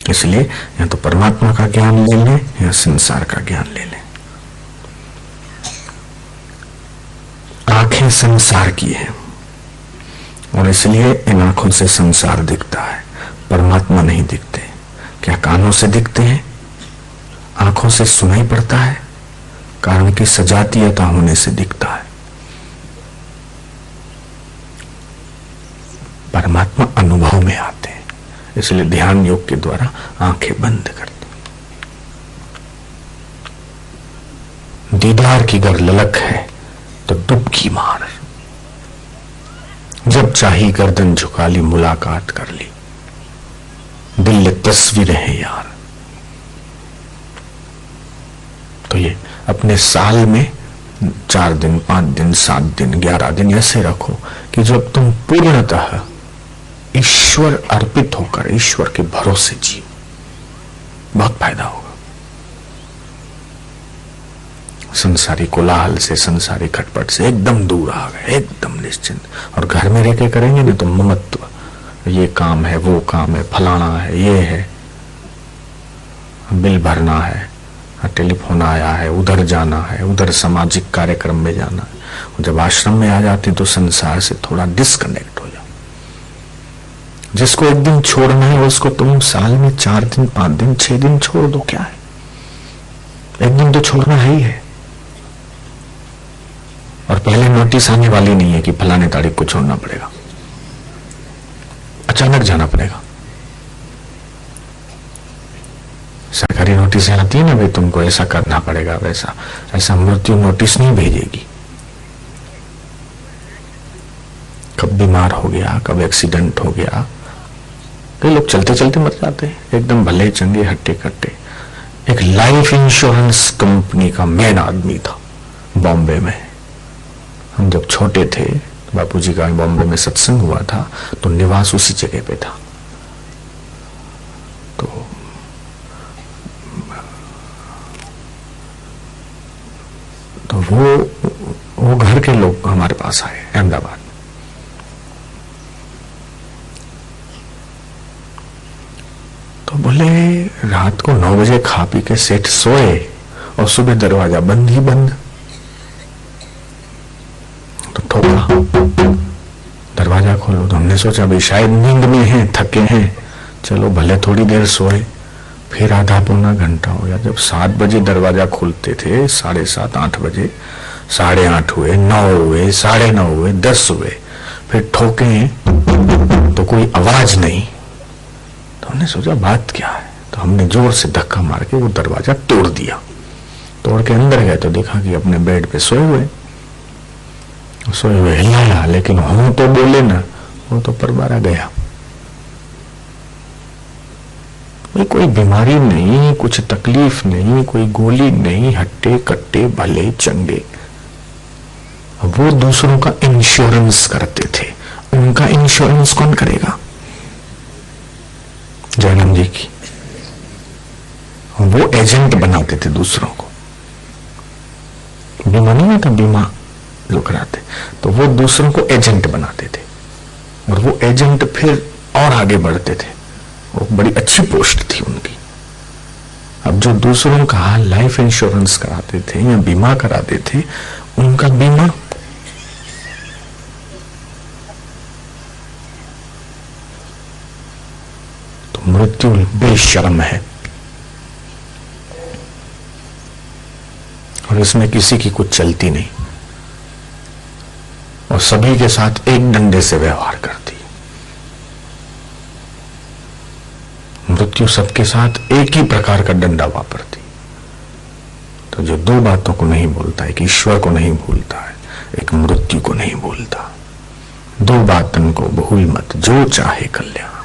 इसलिए या तो परमात्मा का ज्ञान ले लें या संसार का ज्ञान ले लें। आंखें संसार की है और इसलिए इन आंखों से संसार दिखता है, परमात्मा नहीं दिखते। क्या कानों से दिखते हैं? आंखों से सुनाई पड़ता है, कारण की सजातीयता होने से दिखता है। परमात्मा अनुभव में आते हैं, इसलिए ध्यान योग के द्वारा आंखें बंद करते। दीदार की गर ललक है तो डुबकी मार, जब चाही गर्दन झुका ली, मुलाकात कर ली, दिल तस्वीरें हैं यार। तो ये अपने साल में 4 दिन, 5 दिन, 7 दिन, 11 दिन ऐसे रखो कि जब तुम पूर्णतः ईश्वर अर्पित होकर ईश्वर के भरोसे जियो, बहुत फायदा होगा। संसारी कोलाहल से, संसारी खटपट से एकदम दूर आ गए, एकदम निश्चिंत। और घर में रह के करेंगे ना तो ममत्व, ये काम है, वो काम है, फलाना है, ये है, बिल भरना है, टेलीफोन आया है, उधर जाना है, उधर सामाजिक कार्यक्रम में जाना है। जब आश्रम में आ जाते तो संसार से थोड़ा डिस्कनेक्ट हो जाओ। जिसको एक दिन छोड़ना है उसको तुम साल में 4 दिन, 5 दिन, 6 दिन छोड़ दो, क्या है, एक दिन तो छोड़ना है ही है। और पहले नोटिस आने वाली नहीं है कि फलाने तारीख को छोड़ना पड़ेगा, अचानक जाना पड़ेगा। सरकारी नोटिस आती है ना, भाई तुमको ऐसा करना पड़ेगा, वैसा। ऐसा मृत्यु नोटिस नहीं भेजेगी। कब बीमार हो गया, कब एक्सीडेंट हो गया, कई लोग चलते चलते मर जाते हैं, एकदम भले चंगे हट्टे कट्टे। एक लाइफ इंश्योरेंस कंपनी का मेन आदमी था बॉम्बे में। हम जब छोटे थे, बापूजी का बॉम्बे में सत्संग हुआ था, तो निवास उसी जगह पे था। तो वो घर के लोग हमारे पास आए अहमदाबाद। तो बोले रात को 9 बजे खा पी के सेठ सोए और सुबह दरवाजा बंद ही बंद। तो ठोका, दरवाजा खोलो। तो हमने सोचा भाई शायद नींद में हैं, थके हैं, चलो भले थोड़ी देर सोए। फिर आधा पौना घंटा हो गया। जब 7 बजे दरवाजा खोलते थे, 7:30, 8 बजे, 8:30 हुए, 9 हुए, 9:30 हुए, 10 हुए, फिर ठोके तो कोई आवाज नहीं। तो हमने सोचा बात क्या है, तो हमने जोर से धक्का मार के वो दरवाजा तोड़ दिया। तोड़ के अंदर गए तो देखा कि अपने बेड पे सोए हुए हिलाया, लेकिन हम तो बोले ना, वो तो परबारा गया। कोई बीमारी नहीं, कुछ तकलीफ नहीं, कोई गोली नहीं, हट्टे कट्टे भले चंगे। वो दूसरों का इंश्योरेंस करते थे, उनका इंश्योरेंस कौन करेगा? जयनंद जी की। वो एजेंट बनाते थे दूसरों को। बीमा नहीं था, बीमा जो कराते, तो वो दूसरों को एजेंट बनाते थे और वो एजेंट फिर और आगे बढ़ते थे। वो बड़ी अच्छी पोस्ट थी उनकी। अब जो दूसरों का लाइफ इंश्योरेंस कराते थे या बीमा कराते थे, उनका बीमा तो मृत्यु बेशर्म है और इसमें किसी की कुछ चलती नहीं और सभी के साथ एक डंडे से व्यवहार करती। मृत्यु सबके साथ एक ही प्रकार का डंडा वापरती। तो जो 2 बातों को नहीं बोलता, एक ईश्वर को नहीं भूलता है, एक मृत्यु को नहीं भूलता। 2 बातन को भूल मत, जो चाहे कल्याण।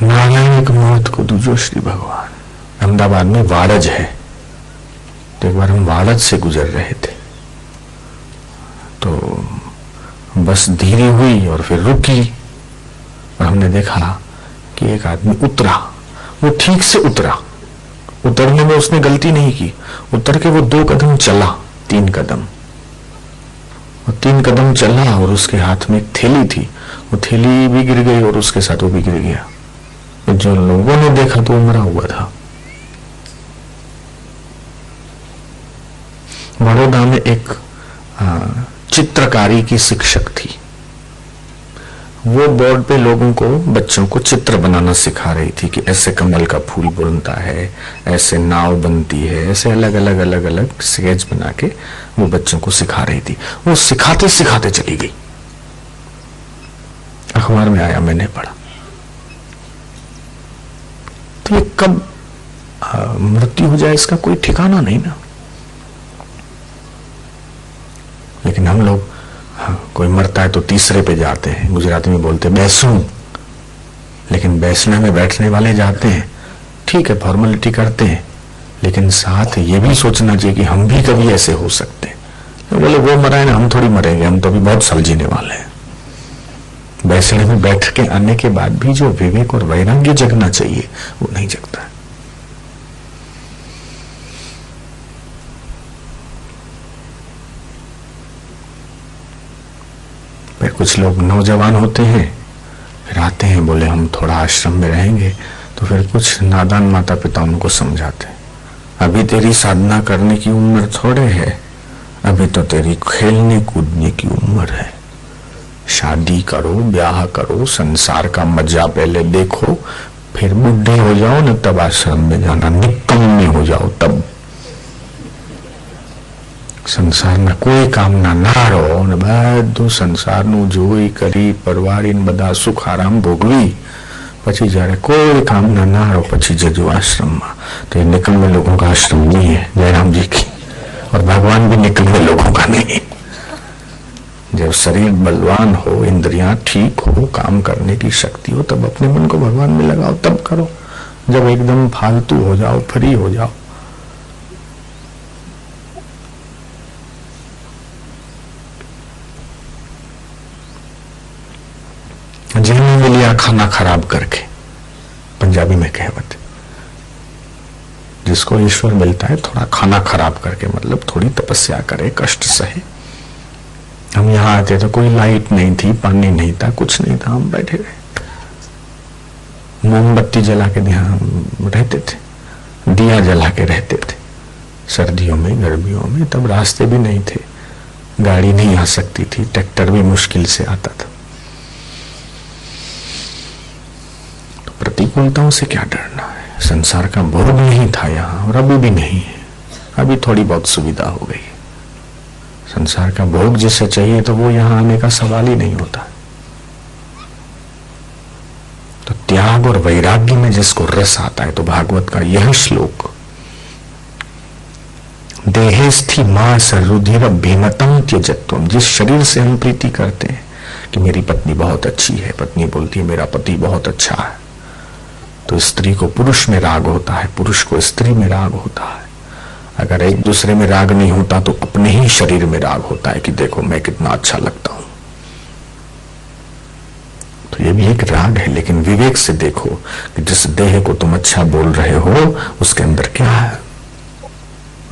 नारायण एक मौत को दूजो श्री भगवान। अहमदाबाद में वाड़ज है, तो एक बार हम वाड़ज से गुजर रहे थे, तो बस धीरे हुई और फिर रुकी और हमने देखा कि एक आदमी उतरा। वो ठीक से उतरा, उतरने में उसने गलती नहीं की। उतर के वो 2 कदम चला, 3 कदम, और 3 कदम चला और उसके हाथ में एक थैली थी, वो थैली भी गिर गई और उसके साथ वो भी गिर गया। तो जो लोगों ने देखा तो वो मरा हुआ था। बड़ौदा में एक चित्रकारी की शिक्षक थी। वो बोर्ड पे लोगों को, बच्चों को चित्र बनाना सिखा रही थी कि ऐसे कमल का फूल बनता है, ऐसे नाव बनती है, ऐसे अलग अलग स्केच बना के वो बच्चों को सिखा रही थी। वो सिखाते सिखाते चली गई। अखबार में आया, मैंने पढ़ा। तो ये कब मृत्यु हो जाए इसका कोई ठिकाना नहीं ना। लेकिन हम लोग, कोई मरता है तो तीसरे पे जाते हैं, गुजराती में बोलते बैसू, लेकिन बैसने में बैठने वाले जाते हैं, ठीक है, फॉर्मेलिटी करते हैं, लेकिन साथ ये भी सोचना चाहिए कि हम भी कभी ऐसे हो सकते हैं। तो बोले वो मरा है ना, हम थोड़ी मरेंगे, हम तो अभी बहुत साल जीने वाले हैं। बैसने में बैठ के आने के बाद भी जो विवेक और वैराग्य जगना चाहिए वो नहीं जगता है। फिर कुछ लोग नौजवान होते हैं, फिर आते हैं, बोले हम थोड़ा आश्रम में रहेंगे, तो फिर कुछ नादान माता पिता उनको समझाते हैं, अभी तेरी साधना करने की उम्र थोड़े है, अभी तो तेरी खेलने कूदने की उम्र है। शादी करो, ब्याह करो, संसार का मजा पहले देखो, फिर बुढ़े हो जाओ न तब आश्रम में जाना, निकम्मे हो जाओ तब। સંસારના કોઈ કામના ના રહો ને બધું સંસારનું જોઈ કરી પરવારીને બધા સુખ આરામ ભોગવી પછી જ્યારે કોઈ કામના ના રહો પછી જજો आश्रमમાં। तो ये निकम्मे लोगों का आश्रम नहीं है जयराम जी की, और भगवान भी निकम्मे लोगों का नहीं। जब शरीर बलवान हो, इंद्रियां ठीक हो, काम करने की शक्ति हो, तब अपने मन को भगवान में लगाओ, तब करो। जब एकदम फालतू हो जाओ, फ्री हो जाओ, जीने में लिया खाना खराब करके, पंजाबी में कहावत, जिसको ईश्वर मिलता है थोड़ा खाना खराब करके, मतलब थोड़ी तपस्या करे, कष्ट सहे। हम यहाँ आते तो कोई लाइट नहीं थी, पानी नहीं था, कुछ नहीं था, हम बैठे रहे, मोमबत्ती जला के यहाँ रहते थे, दिया जला के रहते थे, सर्दियों में, गर्मियों में। तब रास्ते भी नहीं थे, गाड़ी नहीं आ सकती थी, ट्रैक्टर भी मुश्किल से आता था। तो प्रतिकूलताओं से क्या डरना है? संसार का भोग नहीं था यहाँ, और अभी भी नहीं है, अभी थोड़ी बहुत सुविधा हो गई। संसार का भोग जिसे चाहिए तो वो यहाँ आने का सवाल ही नहीं होता। तो त्याग और वैराग्य में जिसको रस आता है, तो भागवत का यह श्लोक, देहेस्थि मास रुधिर भीमतम त्यजत्वम, जिस शरीर से हम प्रीति करते हैं कि मेरी पत्नी बहुत अच्छी है, पत्नी बोलती है मेरा पति बहुत अच्छा है, तो स्त्री को पुरुष में राग होता है, पुरुष को स्त्री में राग होता है। अगर एक दूसरे में राग नहीं होता तो अपने ही शरीर में राग होता है कि देखो मैं कितना अच्छा लगता हूं। तो ये भी एक राग है, लेकिन विवेक से देखो कि जिस देह को तुम अच्छा बोल रहे हो उसके अंदर क्या है।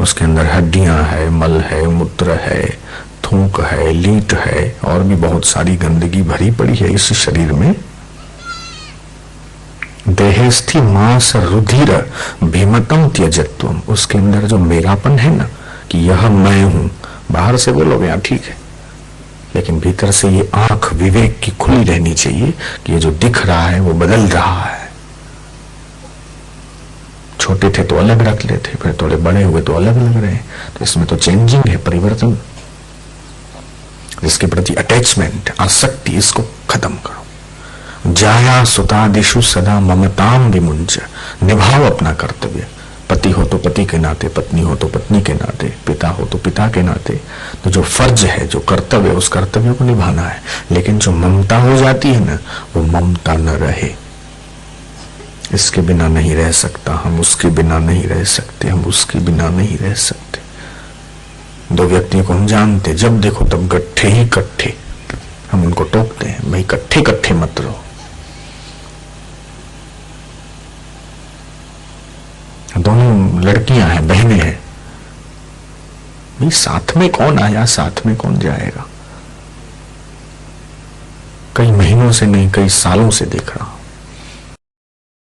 उसके अंदर हड्डियां है, मल है, मूत्र है, थूक है, लीट है, और भी बहुत सारी गंदगी भरी पड़ी है इस शरीर में। देहेस्थि मांस रुधिर भीमतम त्यजत्वम, उसके अंदर जो मेरापन है ना, कि यह मैं हूं, बाहर से बोलोगे यार ठीक है, लेकिन भीतर से ये आंख विवेक की खुली रहनी चाहिए कि ये जो दिख रहा है वो बदल रहा है। छोटे थे तो अलग रख लेते, फिर थोड़े बड़े हुए तो अलग लग रहे हैं, तो इसमें तो चेंजिंग है, परिवर्तन। इसके प्रति अटैचमेंट, आसक्ति, इसको खत्म करो। जाया सुतादिशु सदा ममताम विमुंच, निभाओ अपना कर्तव्य। पति हो तो पति के नाते, पत्नी हो तो पत्नी के नाते, पिता हो तो पिता के नाते। तो जो फर्ज है, जो कर्तव्य, उस कर्तव्य को निभाना है। लेकिन जो ममता हो जाती है ना, वो ममता न रहे। इसके बिना नहीं रह सकता, हम उसके बिना नहीं रह सकते, हम उसके बिना नहीं रह सकते। दो व्यक्तियों को हम जानते, जब देखो तब गट्ठे ही कट्ठे, हम उनको टोकते हैं, भाई कट्ठे कट्ठे मत रहो। दोनों लड़कियां हैं, बहनें हैं, भाई साथ में कौन आया, साथ में कौन जाएगा। कई महीनों से नहीं, कई सालों से देख रहा हूं।